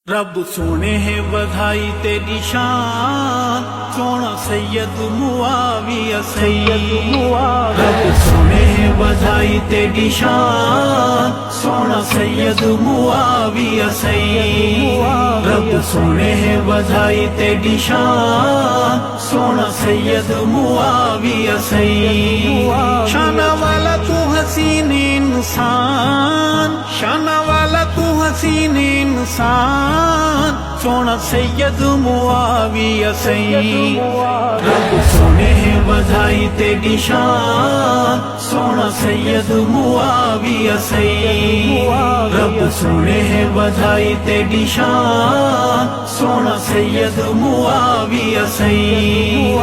رب سونے ہے بدھائی تیری شان، سونا سید معاویہ سید، رب سونے ہے بدھائی تیری شان، سونا سید معاویہ سید، رب سونے ہے بدھائی تیری شان، سونا سید معاویہ سید، شان والا تو حسین انسان، شان والا تو حسین انسان، سونا سید معاویہ سید، رب سونے ہے بدھائی تیری شان، سونا سید معاویہ سید، رب سونے ہے بدھائی تیری شان، سونا سید معاویہ سید،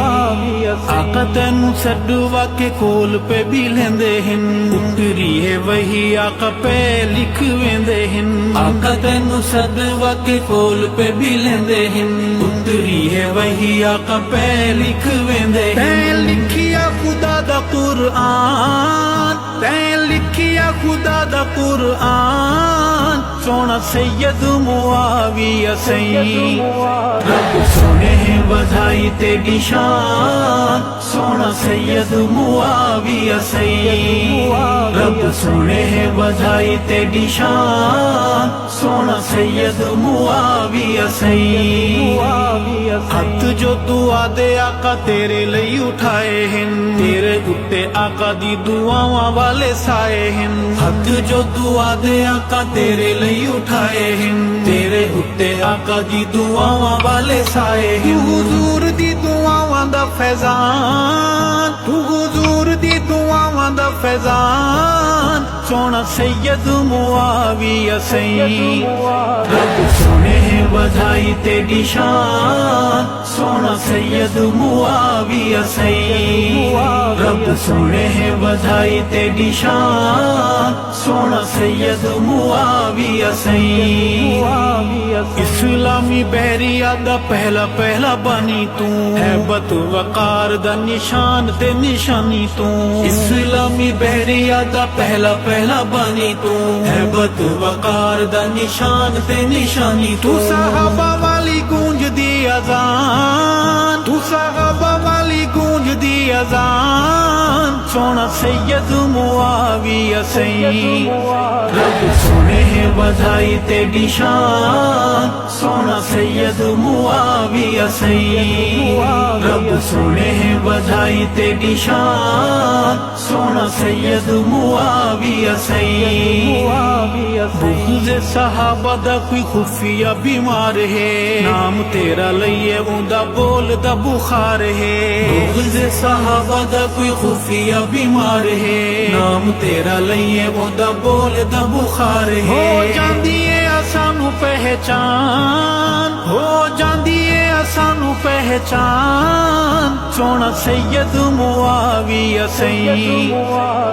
آقا تینو سڈوا کے کول پہ بھی لیندے ہن، اتری ہے وہی آقا پہ لکھ ویندے ہن، آقا تینو سڈوا کے کول پہ بھی لیندے ہن، اتری ہے وہی آقا پہ لکھ ویندے ہن، تین لکھیا خدا دا قرآن، تین لکھیا خدا دا قرآن، سونا سید معاویہ سید، رب سونے ہے بدھائی تیری شان، سونا سید معاویہ سید، رب سونے ہے بدھائی تیری شان، سونا سید معاویہ سید، ہاتھ جو دعا دے آقا تیرے لئی اٹھائے ہن، تیرے اتے آقا دی دعاواں والے سائے ہن، ہاتھ جو دعا دے آقا تیرے لئی اٹھائے ہن، تیرے اتے آقا دی دعاواں والے سائے ہن، حضور دی دعاواں دا فیضان، تو حضور دی دعاواں دا فیضان، سونا سید معاویہ سید، رب سونے ہے بدھائی تیری شان، سونا سید معاویہ سید، رب سونے ہے بدھائی تیری شان، سونا سید معاویہ سید، اسلامی بحریہ دا پہلا بانی تو، ہیبت وقار دا نشان تے نشانی تو، اسلامی بحریہ دا پہلا بانی تو، ہیبت وقار دا نشان تے نشانی تو، صحابہ والی گونج دی اذان، تو صحابہ والی گونج دی اذان، سونا سید معاویہ سید، رب سونے ہے بدھائی تیری شان، سونا سید معاویہ سید، رب سونے ہے بدھائی تیری شان، سونا سید معاویہ سید، بغض صحابہ دا کوئی خفیہ بیمار ہے، نام تیرا لئیے اوندا بول دا بخار ہے، بغض صحابہ دا کوئی خفیہ بیمار ہے، نام تیرا لئیے اوندا بول دا بخار ہے، ہو جاندی ہے اسانو پہچان، ہو جاندی ہے اسانو پہچان، سونا سید معاویہ سید،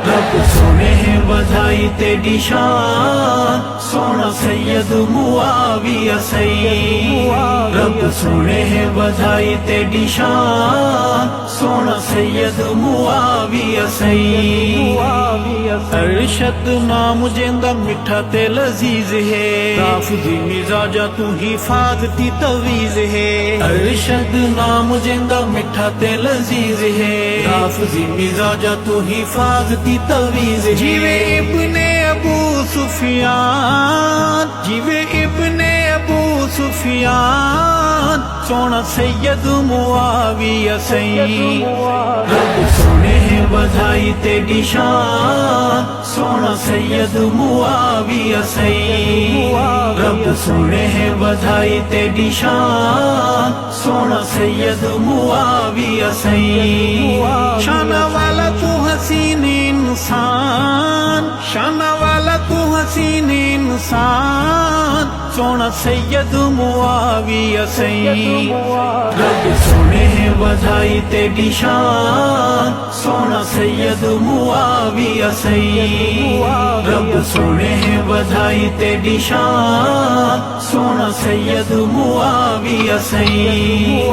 رب سونے ہے بدھائی تیری شان، سونا سید معاویہ سید، رب سونے ہے بدھائی تیری شان، سونا سید معاویہ سید، ارشد نام جیندا میٹھا تے لذیذ ہے، رافضی مزاجہ تو حفاظتی تویز ہے، ارشد نام جیندا میٹھا تے لذیذ ہے، رافضی مزاجہ تو حفاظتی تویز ہے، جیوے ابن ابو سفیان، جیوے ابن ابو سفیان، سونا سید معاویہ سید، رب سونے ہے بدھائی تیری شان، سونا سید معاویہ سید، رب سونے ہے بدھائی تیری شان، سونا سید معاویہ سید، شان والا تو حسین انسان، شان والا تو حسین انسان، سونا سید معاویہ سید، رب سونے ہے بدھائی تیری شان، سونا سید معاویہ سید، رب سونے ہے بدھائی تیری شان، سونا سید معاویہ سید۔